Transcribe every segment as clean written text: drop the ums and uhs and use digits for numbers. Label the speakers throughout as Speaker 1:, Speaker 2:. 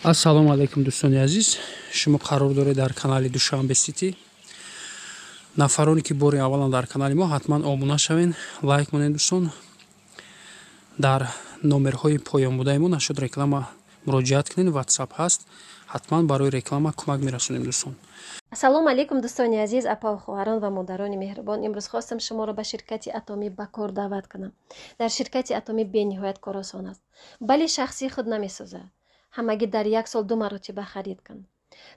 Speaker 1: Ассалому алайкум дӯстони азиз. Шумо қарор доред дар канали Душанбе Сити. Нафароне ки бори аввалан дар канали мо ҳатман обуна шавен, лайк монед дӯстон. Дар номерҳои поёнбудаи мо нашуд реклама муроҷиат кунед, WhatsApp ҳаст. ҳатман барои реклама кӯмак мерасонем дӯстон.
Speaker 2: ассалому алайкум дӯстони азиз, апа хоҳарон ва модарони меҳрубон. имрӯз хостам шуморо ба ширкати Атоми ба кор даъват кунам. дар ширкати Атоми бениҳоят кор осон аст, бали шахси худ намесозад. ҳамагӣ дар як сол 2 маротиба харид кун.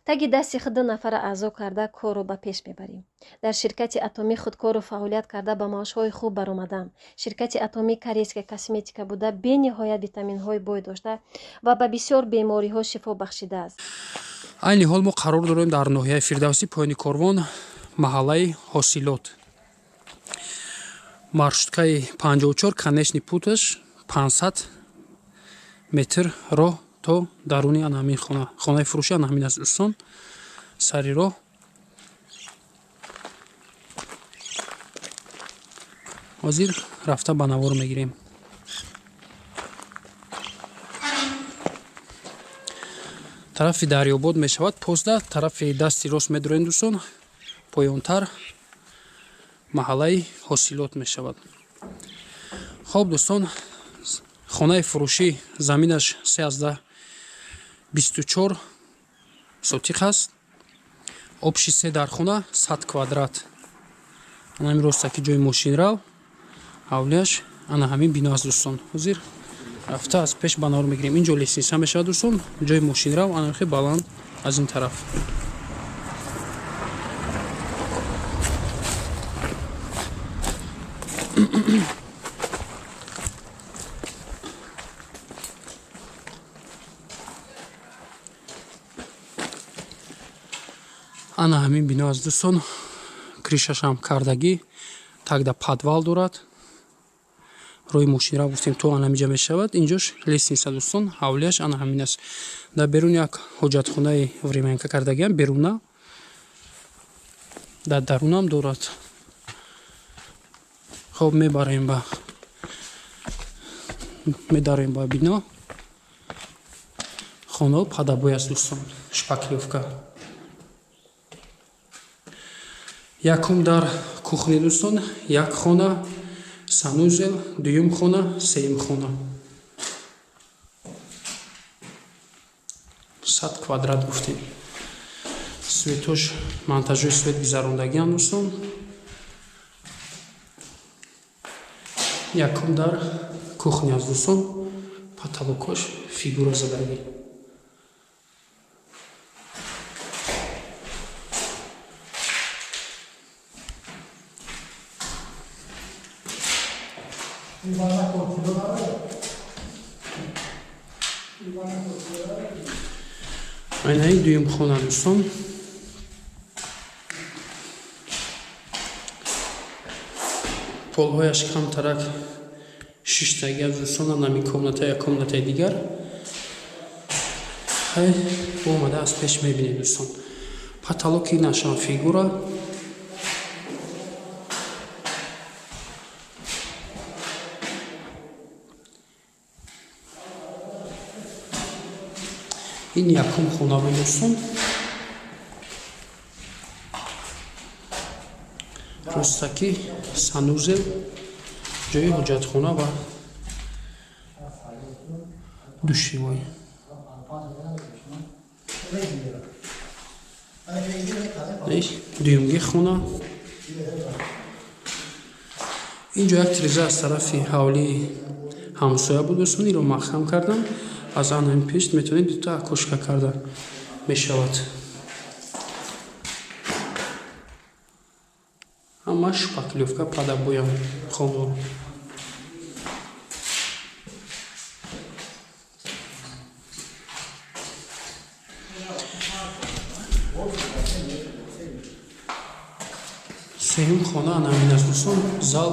Speaker 2: таги дасти худ 2 нафара аъзо карда корро ба пеш мебарем. дар ширкати Атоми худкору фаъолият карда ба маошҳои хуб баромадам. ширкати Атоми корейска косметика буда бениҳоят витаминҳои бой дошта ва ба бисёр бемориҳо шифо бахшидааст.
Speaker 1: айни ҳол мо қарор дорем дар ноҳияи Фирдавсӣ, поёни корвон, маҳаллаи ҳосилот. маршруткаи 54, конечный путаш 500 метр роҳ то даруни анаҳамин хона. Хонаи фурӯши анаҳамин аст дӯстон. Сари роҳ. ҳозир рафта ба навор мегирем. тарафи Дарёбод мешавад, посда тарафи дасти рост медурем дӯстон. Поёнтар маҳаллаи ҳосилот мешавад. хоб дӯстон, хонаи фурӯшӣ заминаш 13-24 сотиқ аст. обши 3 дар хона 100 квадрат. анаҳамин ростаки ҷои мошинрав, ҳавлияш анаҳамин бино аст дӯстон. ҳозир рафта аз пеш ба навор мегирем. инҷо лестница мешавад дӯстон, ҷои мошинрав анахи баланд аз ин тараф. анаҳамин бино аст дӯстон. кришашам кардагӣ, тагда подвал дорад. роҳи мошинрав гуфтем то анаҳаминҷа мешавад. инҷош лестница дӯстон, ҳавлияш анаҳамин аст. дар берун як ҳоҷатхонаи времянка кардагиам беруна, дар дарунам дорад. хоб медарем ба бино. хонао падабой аст дӯстон, шпаклёвка. якум дар кухни дӯстон, як хона санузел, дуюм хона, сеюм хона. 100 квадрат гуфтем. светош монтажои свет гузарондагиам дӯстон. якум дар кухни аст дӯстон, потолокош фигура задагӣ. айнаи дуюм хона дӯстон. полҳояш камтарак 6таги аст дӯстон. нами комната як комнатаи дигар. ҳай омада аз пеш мебинед дӯстон. потолоки нашам фигура. ин якум хона буд дӯстон. ростаки санузел, ҷои ҳоҷатхона ва душевой. дуюмги хона. инҷо як тиреза аз тарафи ҳавлии ҳамсоя буд дӯстон. инро махкам кардам. аз анаҳамин пешт метавонед дута окошка карда мешавад. ҳама шпаклёвка падабоям хоно. сеюм хона анаҳамин аст дӯстон. зал.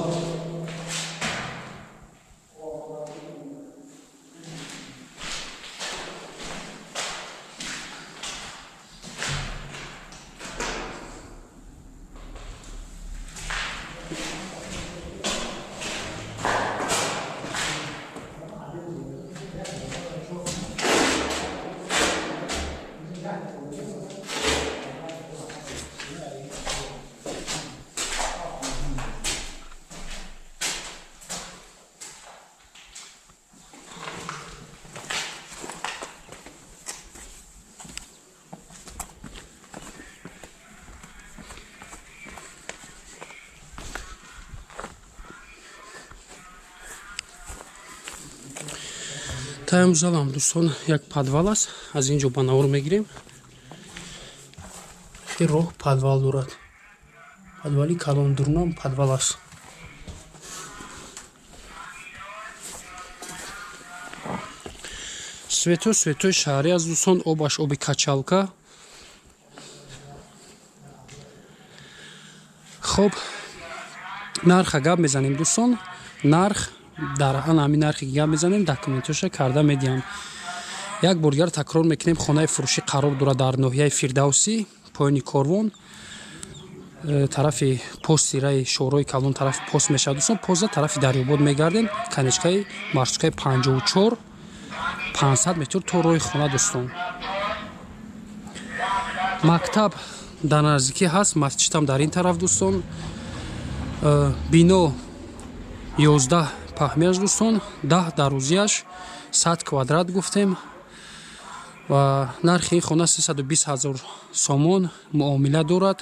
Speaker 1: Таям залам дӯстон як подвал аст. Аз ин ҷо ба навор мегирем. ин роҳ подвал дорад. подвали Калондурном подвал аст. светои шаҳрӣ аст дӯстон. обаш оби качалка. хоб нарха гап мезанем дӯстон. нарх дар ҳамин нархи гап мезанем, документаша карда медиҳам. як бор дигар такрор мекунем, хонаи фурӯшӣ қарор дорад дар ноҳияи Фирдавсӣ, поёни Корвон, тарафи пости раи шӯрои Калон, тарафи пост мешавад дӯстон. пост тарафи Дарёбод мегардем, каничкаи маршруткаи 54 500 метр то роҳи хона дӯстон. мактаб дар наздикӣ ҳаст, масҷидам дар ин тараф дӯстон. бино 11 паҳмияш дӯстон, 10 дарозияш 100 квадрат гуфтем ва нархи ин хона 320 000 сомон муомила дорад.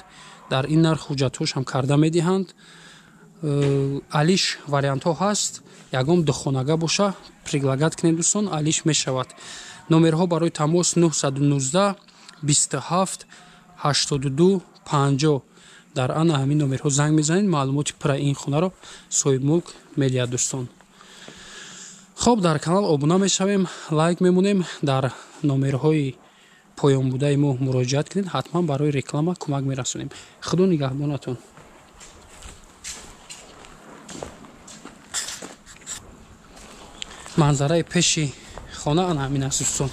Speaker 1: дар ин нарх ҳуҷҷатҳошам карда медиҳанд. алиш вариантҳо ҳаст. ягон духонага боша предлагат кунем дӯстон, алиш мешавад. номерҳо барои тамос 919 27 82 50. дар ана ҳамин номерҳо занг мезанед, маълумоти пура ин хонаро соҳибмулк медиҳад дӯстон. хоб, дар канал обуна мешавем, лайк мемонем. дар номерҳои поёнбудаи мо муроҷиат кунед, ҳатман барои реклама кӯмак мерасонем. худо нигаҳбонатон. манзараи пеши хона ана ҳамин аст дӯстон.